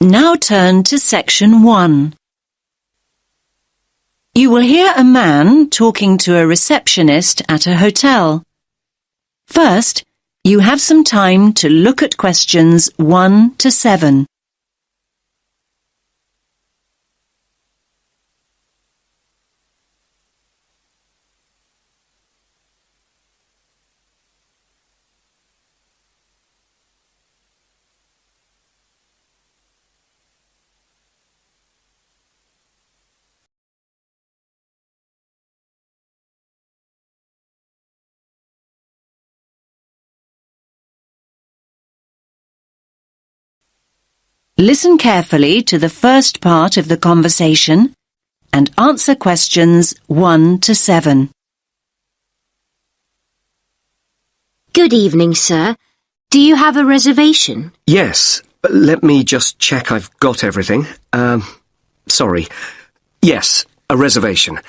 Now turn to section 1. You will hear a man talking to a receptionist at a hotel. First, you have some time to look at questions 1 to 7. Listen carefully to the first part of the conversation and answer questions 1 to 7. Good evening, sir. Do you have a reservation? Yes. Let me just check I've got everything. Sorry. Yes, a reservation.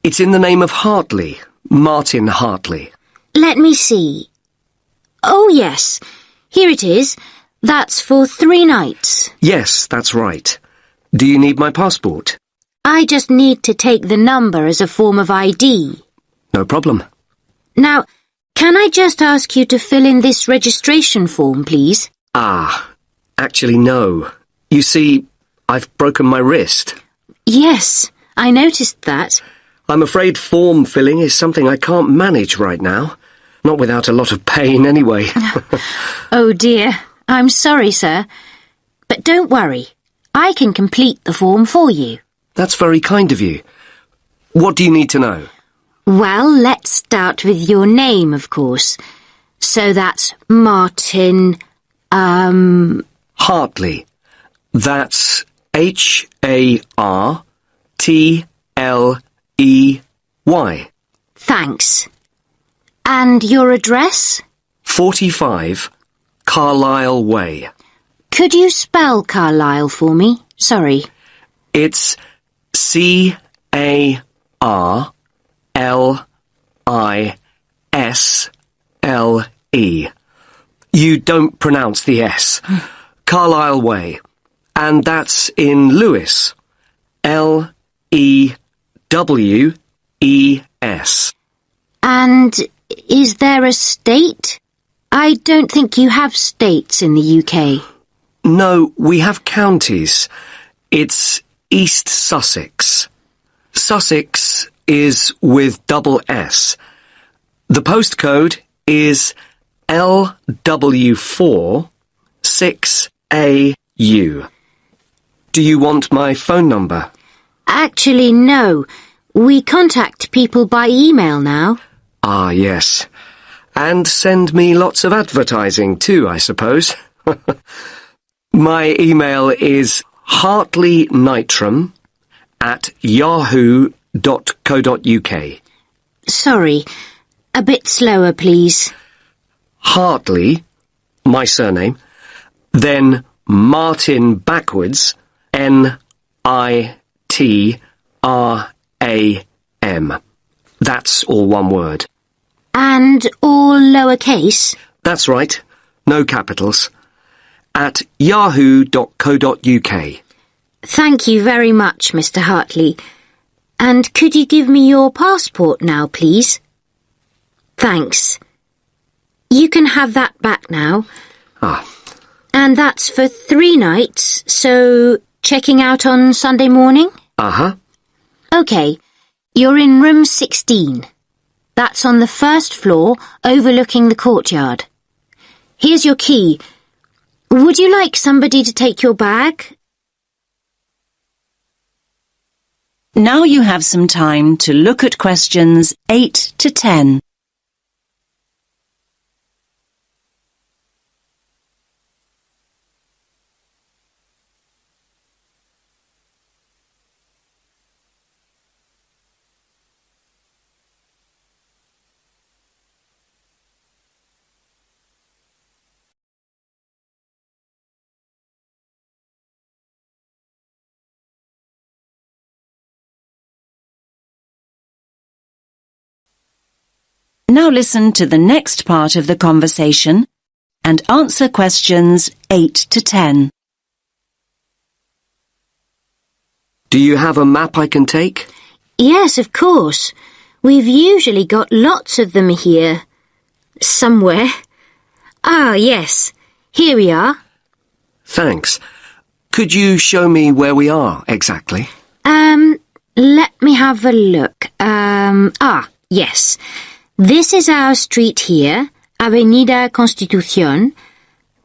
It's in the name of Hartley, Martin Hartley. Let me see. Oh, yes. Here it is. That's for 3 nights. Yes, that's right. Do you need my passport? I just need to take the number as a form of ID. No problem. Now, can I just ask you to fill in this registration form, please? Actually no. You see, I've broken my wrist. Yes, I noticed that. I'm afraid form filling is something I can't manage right now. Not without a lot of pain anyway. Oh dear. I'm sorry, sir. But don't worry. I can complete the form for you. That's very kind of you. What do you need to know? Well, let's start with your name, of course. So that's Martin, Hartley. That's Hartley. Thanks. And your address? 45 Carlisle Way. Could you spell Carlisle for me? Sorry. It's Carlisle. You don't pronounce the S. Carlisle Way. And that's in Lewes. Lewes. And is there a state? I don't think you have states in the UK. No, we have counties. It's East Sussex. Sussex is with double S. The postcode is LW4 6AU. Do you want my phone number? Actually, no. We contact people by email now. Ah, yes. And send me lots of advertising too, I suppose. My email is hartleynitram@yahoo.co.uk. Sorry. A bit slower, please. Hartley, my surname, then Martin backwards, NITRAM. That's all one word. And all lowercase? That's right. No capitals. At yahoo.co.uk. Thank you very much, Mr. Hartley. And could you give me your passport now, please? Thanks. You can have that back now. And that's for 3 nights, so checking out on Sunday morning? OK, you're in room 16. That's on the first floor, overlooking the courtyard. Here's your key. Would you like somebody to take your bag? Now you have some time to look at questions 8 to 10. Now listen to the next part of the conversation and answer questions 8 to 10. Do you have a map I can take? Yes, of course. We've usually got lots of them here. Somewhere. Ah, yes. Here we are. Thanks. Could you show me where we are exactly? Let me have a look. Yes. This is our street here, Avenida Constitución.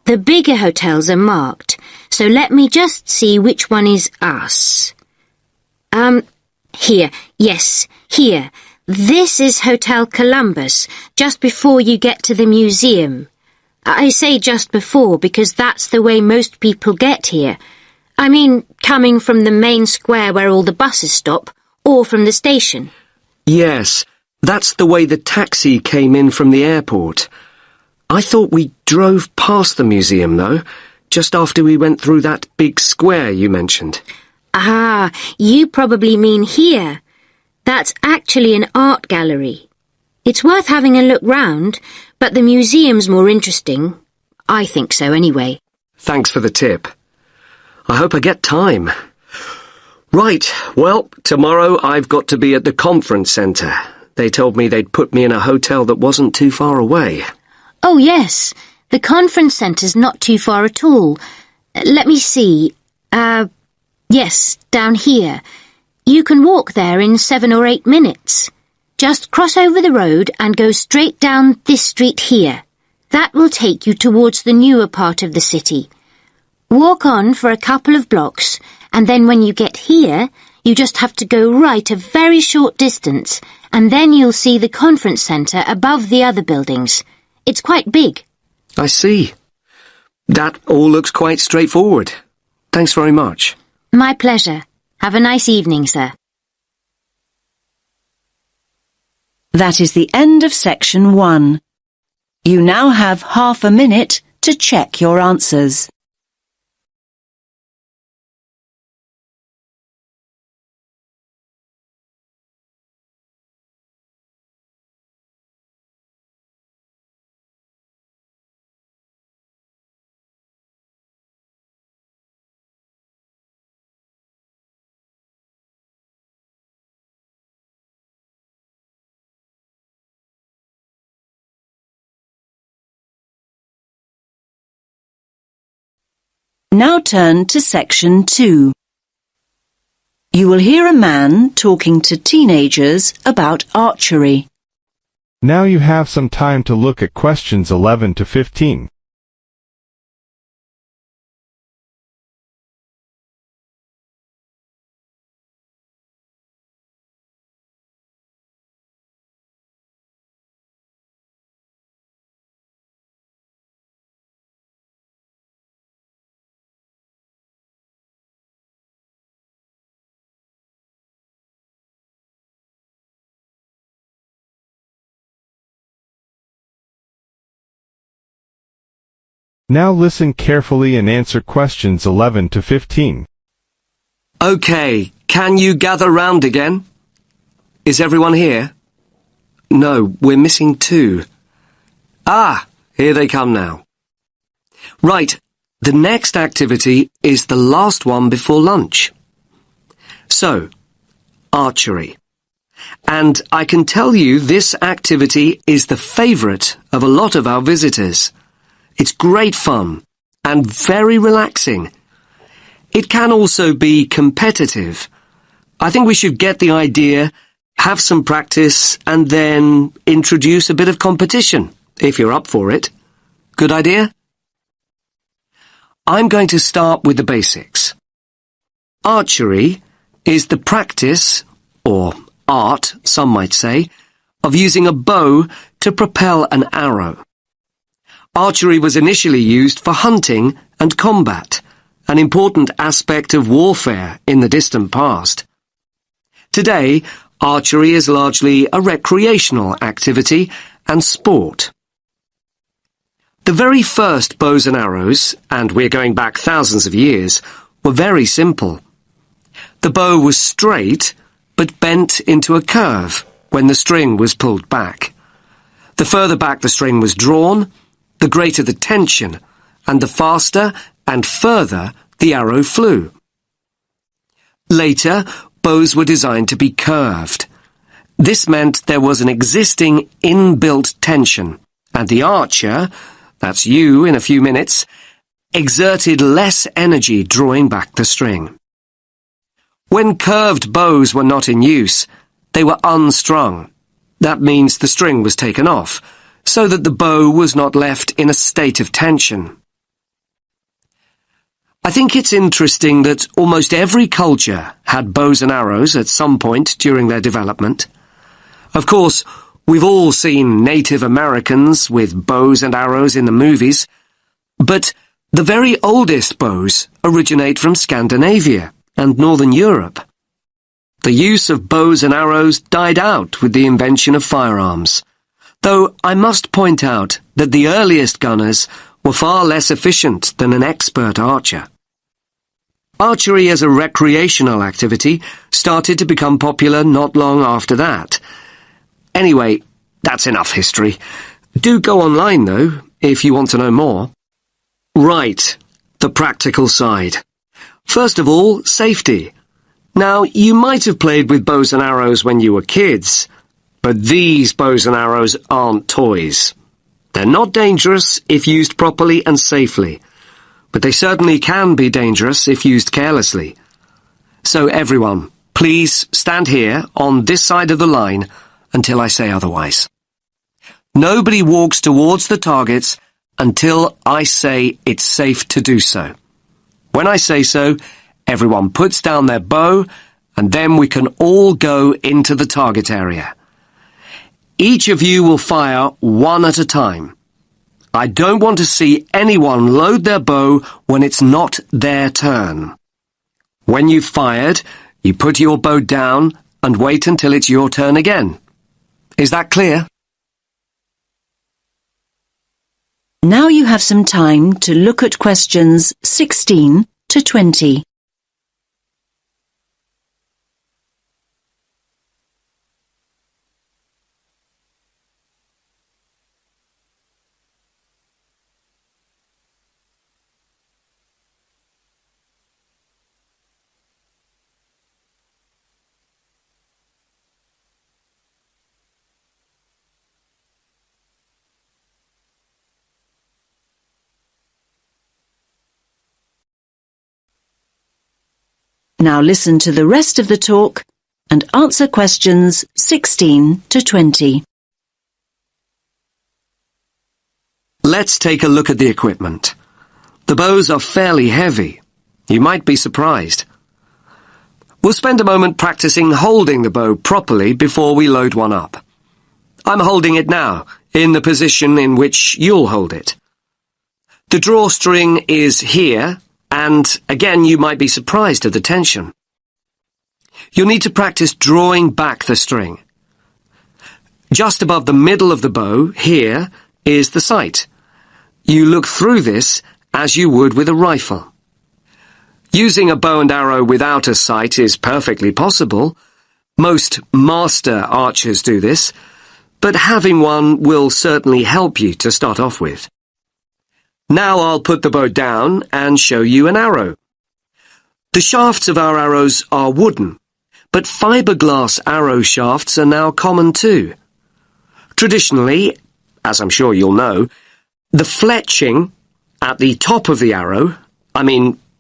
The bigger hotels are marked, so let me just see which one is us. Here. Yes, here. This is Hotel Columbus, just before you get to the museum. I say just before because that's the way most people get here. I mean, coming from the main square where all the buses stop, or from the station. Yes, that's the way the taxi came in from the airport. I thought we drove past the museum, though, just after we went through that big square you mentioned. Ah, you probably mean here. That's actually an art gallery. It's worth having a look round, but the museum's more interesting. I think so anyway. Thanks for the tip. I hope I get time. Right, well, tomorrow I've got to be at the conference centre. They told me they'd put me in a hotel that wasn't too far away. Oh, yes. The conference centre's not too far at all. Let me see. Yes, down here. You can walk there in 7 or 8 minutes. Just cross over the road and go straight down this street here. That will take you towards the newer part of the city. Walk on for a couple of blocks, and then when you get here, you just have to go right a very short distance, and then you'll see the conference centre above the other buildings. It's quite big. I see. That all looks quite straightforward. Thanks very much. My pleasure. Have a nice evening, sir. That is the end of section 1. You now have half a minute to check your answers. Now turn to section 2. You will hear a man talking to teenagers about archery. Now you have some time to look at questions 11 to 15. Now listen carefully and answer questions 11 to 15. OK, can you gather round again? Is everyone here? No, we're missing 2. Ah, here they come now. Right, the next activity is the last one before lunch. So, archery. And I can tell you this activity is the favourite of a lot of our visitors. It's great fun and very relaxing. It can also be competitive. I think we should get the idea, have some practice, and then introduce a bit of competition, if you're up for it. Good idea? I'm going to start with the basics. Archery is the practice, or art, some might say, of using a bow to propel an arrow. Archery was initially used for hunting and combat, an important aspect of warfare in the distant past. Today, archery is largely a recreational activity and sport. The very first bows and arrows, and we're going back thousands of years, were very simple. The bow was straight, but bent into a curve when the string was pulled back. The further back the string was drawn, the greater the tension, and the faster and further the arrow flew. Later, bows were designed to be curved. This meant there was an existing inbuilt tension, and the archer, that's you in a few minutes, exerted less energy drawing back the string. When curved bows were not in use, they were unstrung. That means the string was taken off, so that the bow was not left in a state of tension. I think it's interesting that almost every culture had bows and arrows at some point during their development. Of course, we've all seen Native Americans with bows and arrows in the movies, but the very oldest bows originate from Scandinavia and Northern Europe. The use of bows and arrows died out with the invention of firearms, though I must point out that the earliest gunners were far less efficient than an expert archer. Archery as a recreational activity started to become popular not long after that. Anyway, that's enough history. Do go online, though, if you want to know more. Right, the practical side. First of all, safety. Now, you might have played with bows and arrows when you were kids, but these bows and arrows aren't toys. They're not dangerous if used properly and safely, but they certainly can be dangerous if used carelessly. So everyone, please stand here on this side of the line until I say otherwise. Nobody walks towards the targets until I say it's safe to do so. When I say so, everyone puts down their bow, and then we can all go into the target area. Each of you will fire one at a time. I don't want to see anyone load their bow when it's not their turn. When you've fired, you put your bow down and wait until it's your turn again. Is that clear? Now you have some time to look at questions 16 to 20. Now listen to the rest of the talk and answer questions 16 to 20. Let's take a look at the equipment. The bows are fairly heavy. You might be surprised. We'll spend a moment practicing holding the bow properly before we load one up. I'm holding it now, in the position in which you'll hold it. The drawstring is here, and again you might be surprised at the tension. You'll need to practice drawing back the string. Just above the middle of the bow, here, is the sight. You look through this as you would with a rifle. Using a bow and arrow without a sight is perfectly possible. Most master archers do this, but having one will certainly help you to start off with. Now I'll put the bow down and show you an arrow. The shafts of our arrows are wooden, but fiberglass arrow shafts are now common too. Traditionally, as I'm sure you'll know, the fletching at the top of the arrow,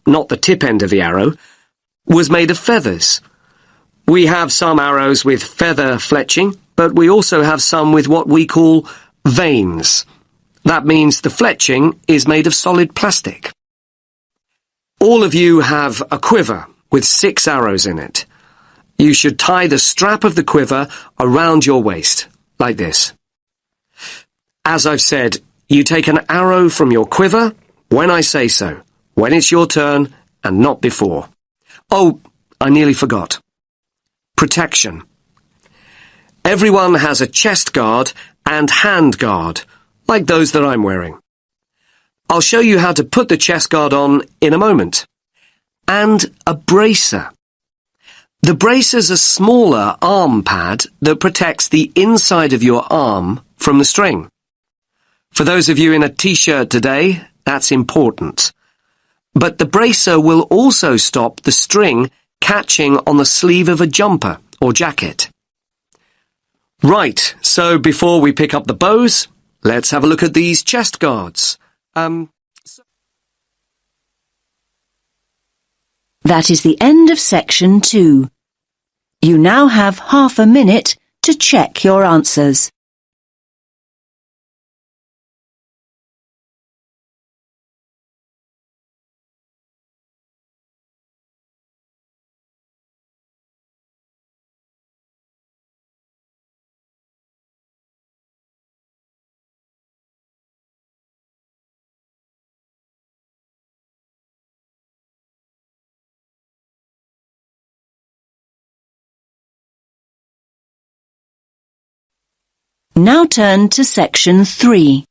not the tip end of the arrow, was made of feathers. We have some arrows with feather fletching, but we also have some with what we call vanes. That means the fletching is made of solid plastic. All of you have a quiver with 6 arrows in it. You should tie the strap of the quiver around your waist, like this. As I've said, you take an arrow from your quiver when I say so, when it's your turn and not before. Oh, I nearly forgot. Protection. Everyone has a chest guard and hand guard, like those that I'm wearing. I'll show you how to put the chest guard on in a moment. And a bracer. The bracer's a smaller arm pad that protects the inside of your arm from the string. For those of you in a t-shirt today, that's important. But the bracer will also stop the string catching on the sleeve of a jumper or jacket. Right, so before we pick up the bows, let's have a look at these chest guards. That is the end of section 2. You now have half a minute to check your answers. Now turn to section 3.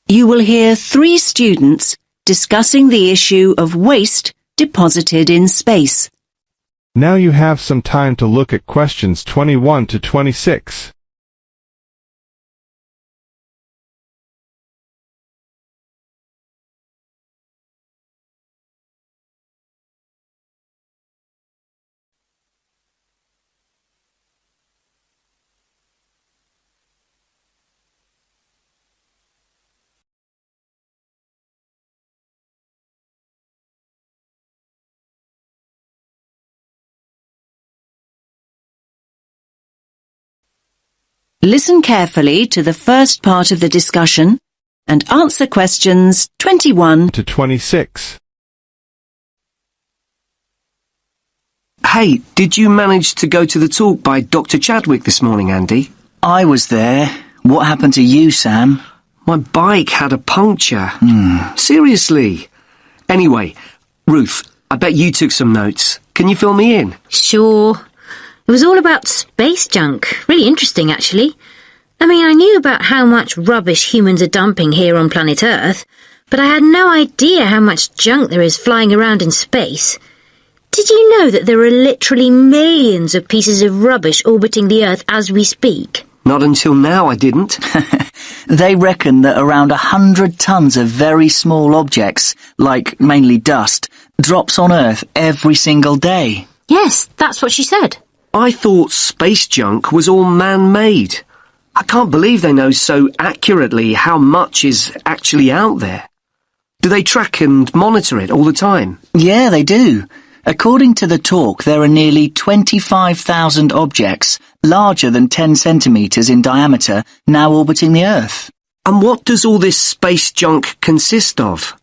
You will hear 3 students discussing the issue of waste deposited in space. Now you have some time to look at questions 21 to 26. Listen carefully to the first part of the discussion and answer questions 21 to 26. Hey, did you manage to go to the talk by Dr. Chadwick this morning, Andy? I was there. What happened to you, Sam? My bike had a puncture. Seriously. Anyway, Ruth, I bet you took some notes. Can you fill me in? Sure. It was all about space junk. Really interesting, actually. I mean, I knew about how much rubbish humans are dumping here on planet Earth, but I had no idea how much junk there is flying around in space. Did you know that there are literally millions of pieces of rubbish orbiting the Earth as we speak? Not until now, I didn't. They reckon that around 100 tons of very small objects, like mainly dust, drops on Earth every single day. Yes, that's what she said. I thought space junk was all man-made. I can't believe they know so accurately how much is actually out there. Do they track and monitor it all the time? Yeah, they do. According to the talk, there are nearly 25,000 objects, larger than 10 centimetres in diameter, now orbiting the Earth. And what does all this space junk consist of?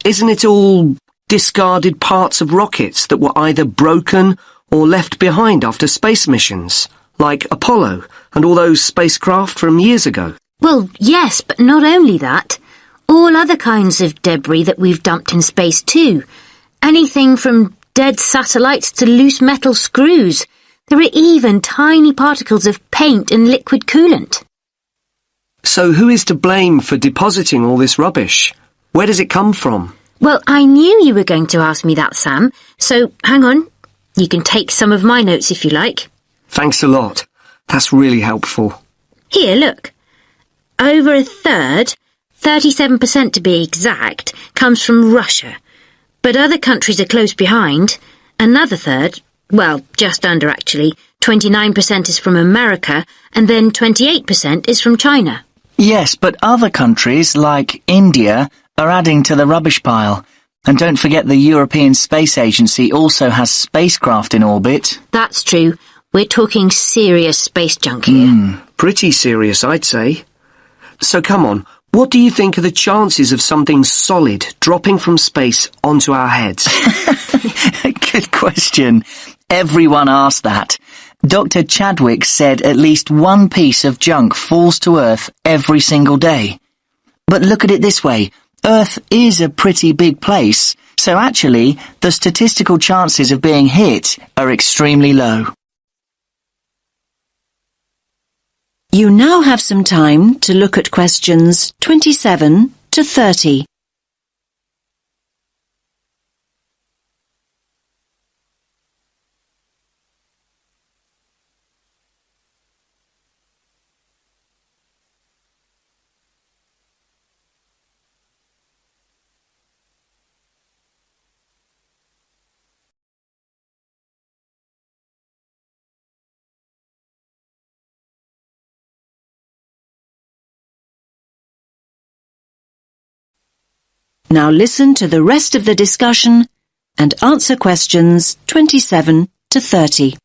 Isn't it all discarded parts of rockets that were either broken or left behind after space missions, like Apollo and all those spacecraft from years ago? Well, yes, but not only that. All other kinds of debris that we've dumped in space too. Anything from dead satellites to loose metal screws. There are even tiny particles of paint and liquid coolant. So who is to blame for depositing all this rubbish? Where does it come from? Well, I knew you were going to ask me that, Sam, so hang on. You can take some of my notes if you like. Thanks a lot. That's really helpful. Here, look. Over a third, 37% to be exact, comes from Russia. But other countries are close behind. Another third, well, just under actually, 29% is from America, and then 28% is from China. Yes, but other countries, like India, are adding to the rubbish pile. And don't forget the European Space Agency also has spacecraft in orbit. That's true. We're talking serious space junk here. Pretty serious, I'd say. So come on, what do you think are the chances of something solid dropping from space onto our heads? Good question. Everyone asked that. Dr. Chadwick said at least one piece of junk falls to Earth every single day. But look at it this way. Earth is a pretty big place, so actually the statistical chances of being hit are extremely low. You now have some time to look at questions 27 to 30. Now listen to the rest of the discussion and answer questions 27 to 30.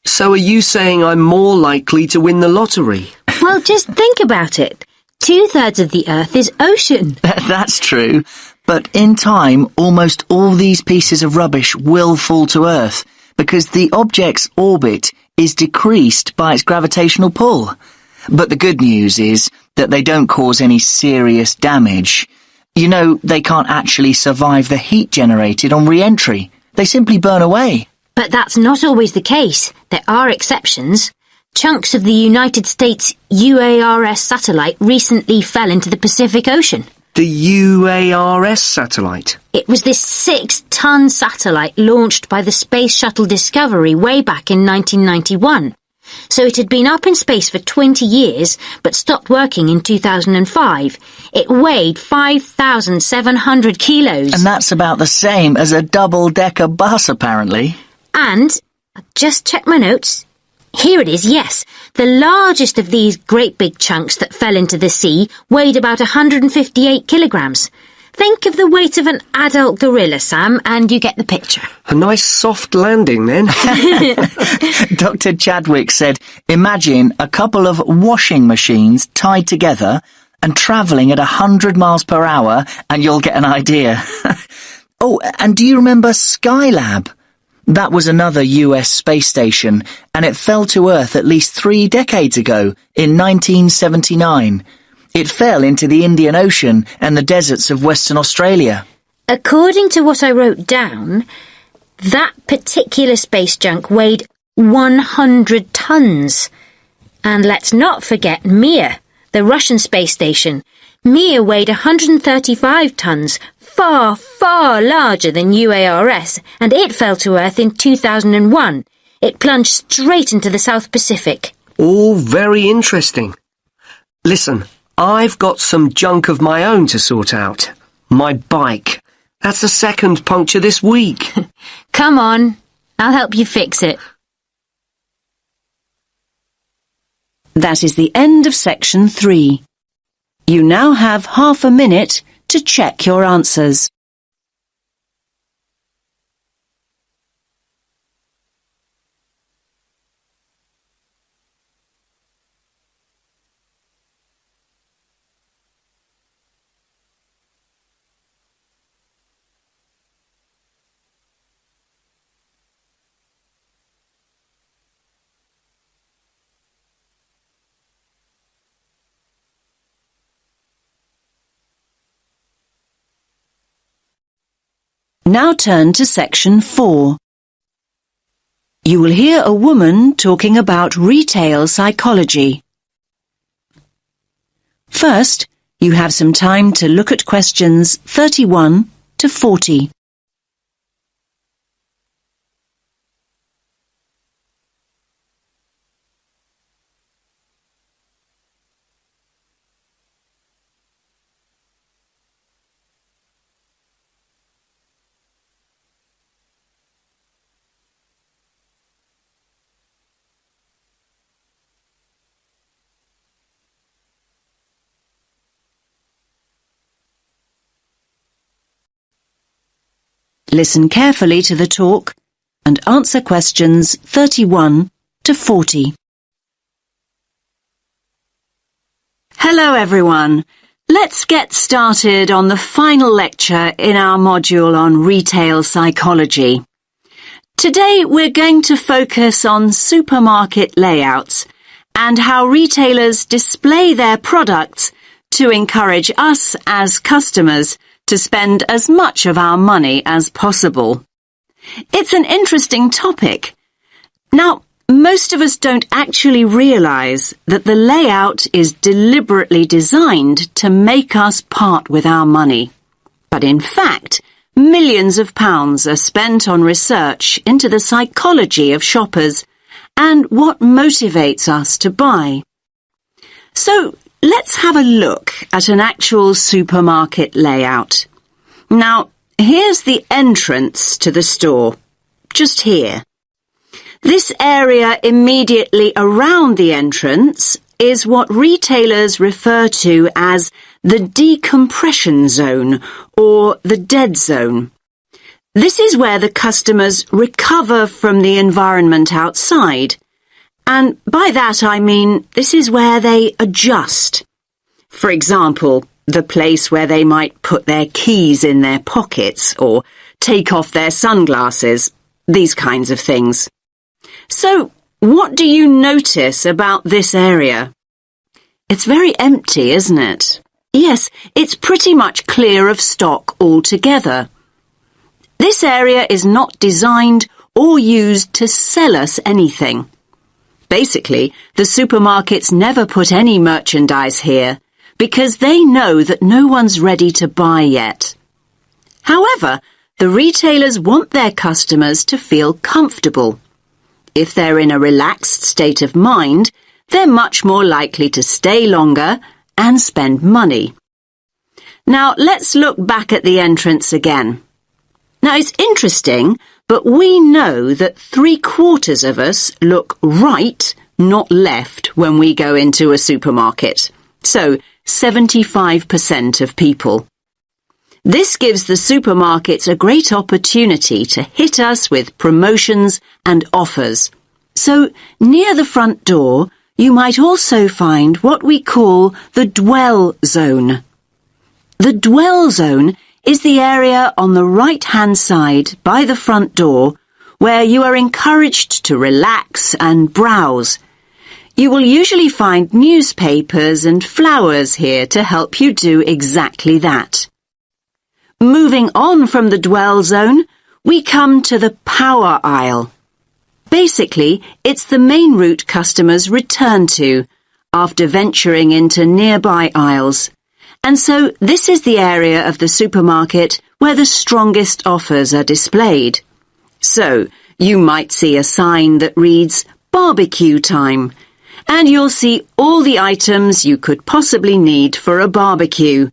So are you saying I'm more likely to win the lottery? Well, just think about it. 2/3 of the Earth is ocean. That's true. But in time, almost all these pieces of rubbish will fall to Earth because the object's orbit is decreased by its gravitational pull. But the good news is that they don't cause any serious damage. You know, they can't actually survive the heat generated on re-entry. They simply burn away. But that's not always the case. There are exceptions. Chunks of the United States UARS satellite recently fell into the Pacific Ocean. The UARS satellite? It was this 6-ton satellite launched by the Space Shuttle Discovery way back in 1991. So it had been up in space for 20 years, but stopped working in 2005. It weighed 5,700 kilos. And that's about the same as a double-decker bus, apparently. And, just check my notes. Here it is, yes. The largest of these great big chunks that fell into the sea weighed about 158 kilograms. Think of the weight of an adult gorilla, Sam, and you get the picture. A nice soft landing, then. Dr. Chadwick said, imagine a couple of washing machines tied together and travelling at 100 miles per hour, and you'll get an idea. Oh, and do you remember Skylab? That was another US space station, and it fell to Earth at least 3 decades ago, in 1979. It fell into the Indian Ocean and the deserts of Western Australia. According to what I wrote down, that particular space junk weighed 100 tons. And let's not forget Mir, the Russian space station. Mir weighed 135 tons, far, far larger than UARS, and it fell to Earth in 2001. It plunged straight into the South Pacific. All very interesting. Listen, I've got some junk of my own to sort out. My bike. That's the second puncture this week. Come on, I'll help you fix it. That is the end of section 3. You now have half a minute to check your answers. Now turn to section 4. You will hear a woman talking about retail psychology. First, you have some time to look at questions 31 to 40. Listen carefully to the talk and answer questions 31 to 40. Hello everyone. Let's get started on the final lecture in our module on retail psychology. Today we're going to focus on supermarket layouts and how retailers display their products to encourage us as customers to spend as much of our money as possible. It's an interesting topic. Now, most of us don't actually realize that the layout is deliberately designed to make us part with our money. But in fact, millions of pounds are spent on research into the psychology of shoppers and what motivates us to buy. So, let's have a look at an actual supermarket layout. Now, here's the entrance to the store, just here. This area immediately around the entrance is what retailers refer to as the decompression zone or the dead zone. This is where the customers recover from the environment outside. And by that I mean this is where they adjust. For example, the place where they might put their keys in their pockets or take off their sunglasses, these kinds of things. So, what do you notice about this area? It's very empty, isn't it? Yes, it's pretty much clear of stock altogether. This area is not designed or used to sell us anything. Basically, the supermarkets never put any merchandise here because they know that no one's ready to buy yet. However, the retailers want their customers to feel comfortable. If they're in a relaxed state of mind, they're much more likely to stay longer and spend money. Now, let's look back at the entrance again. Now, it's interesting, but we know that 3/4 of us look right, not left, when we go into a supermarket. So, 75% of people. This gives the supermarkets a great opportunity to hit us with promotions and offers. So, near the front door, you might also find what we call the dwell zone. The dwell zone is the area on the right-hand side by the front door where you are encouraged to relax and browse. You will usually find newspapers and flowers here to help you do exactly that. Moving on from the dwell zone, we come to the power aisle. Basically, it's the main route customers return to after venturing into nearby aisles. And so this is the area of the supermarket where the strongest offers are displayed. So, you might see a sign that reads barbecue time, and you'll see all the items you could possibly need for a barbecue.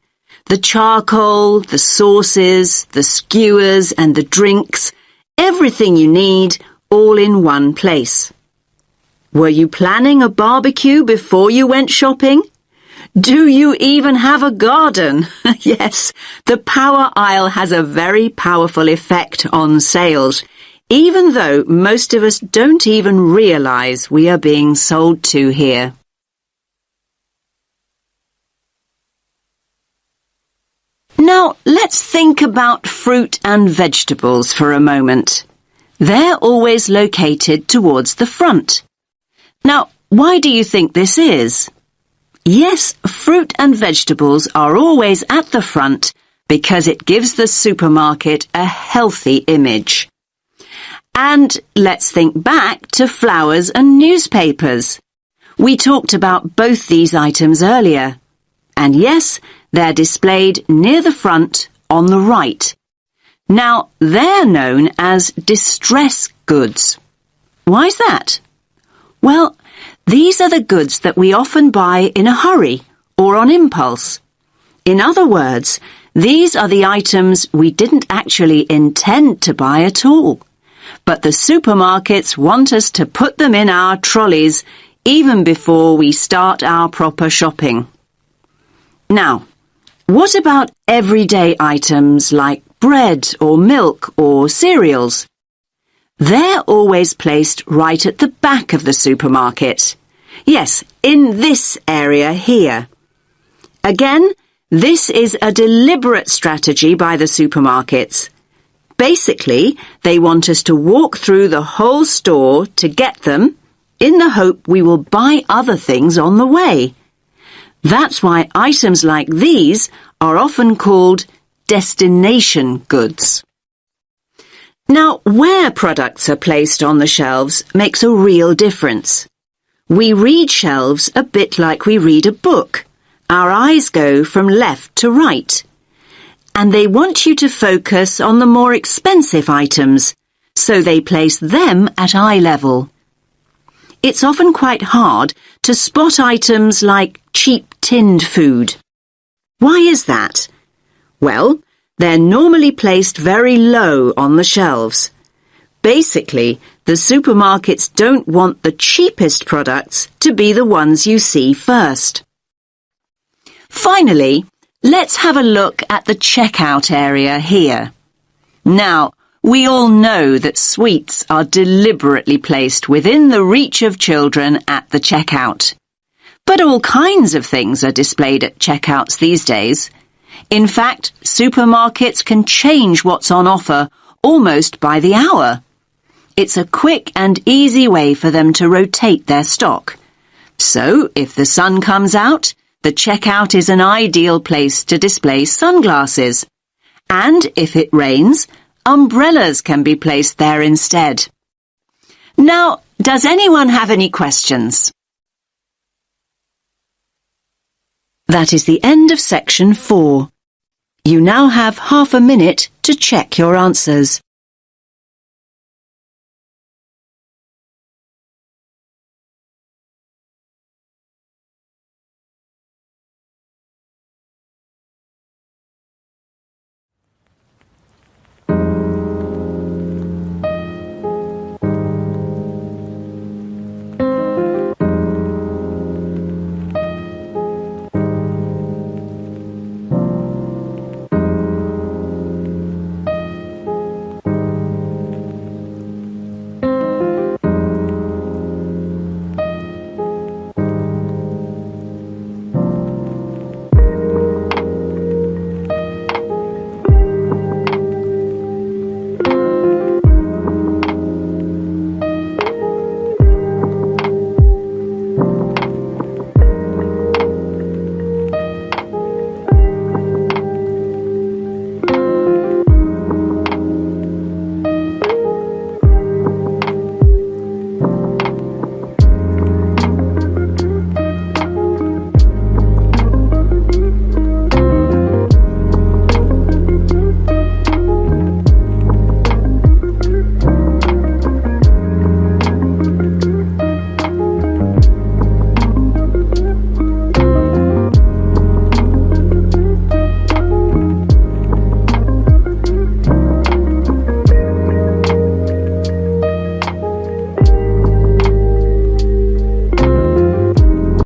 The charcoal, the sauces, the skewers and the drinks, everything you need, all in one place. Were you planning a barbecue before you went shopping? Do you even have a garden? Yes, the power aisle has a very powerful effect on sales, even though most of us don't even realize we are being sold to here. Now, let's think about fruit and vegetables for a moment. They're always located towards the front. Now, why do you think this is? Yes, fruit and vegetables are always at the front because it gives the supermarket a healthy image. And let's think back to flowers and newspapers. We talked about both these items earlier. And yes, they're displayed near the front on the right. Now, they're known as distress goods. Why's that? Well, these are the goods that we often buy in a hurry or on impulse. In other words, these are the items we didn't actually intend to buy at all. But the supermarkets want us to put them in our trolleys even before we start our proper shopping. Now, what about everyday items like bread or milk or cereals? They're always placed right at the back of the supermarket. Yes, in this area here. Again, this is a deliberate strategy by the supermarkets. Basically, they want us to walk through the whole store to get them in the hope we will buy other things on the way. That's why items like these are often called destination goods. Now, where products are placed on the shelves makes a real difference. We read shelves a bit like we read a book. Our eyes go from left to right. And they want you to focus on the more expensive items, so they place them at eye level. It's often quite hard to spot items like cheap tinned food. Why is that? Well, they're normally placed very low on the shelves. Basically, The supermarkets don't want the cheapest products to be the ones you see first. Finally, let's have a look at the checkout area here. Now, we all know that sweets are deliberately placed within the reach of children at the checkout. But all kinds of things are displayed at checkouts these days. In fact, supermarkets can change what's on offer almost by the hour. It's a quick and easy way for them to rotate their stock. So, if the sun comes out, the checkout is an ideal place to display sunglasses. And if it rains, umbrellas can be placed there instead. Now, does anyone have any questions? That is the end of section 4. You now have half a minute to check your answers.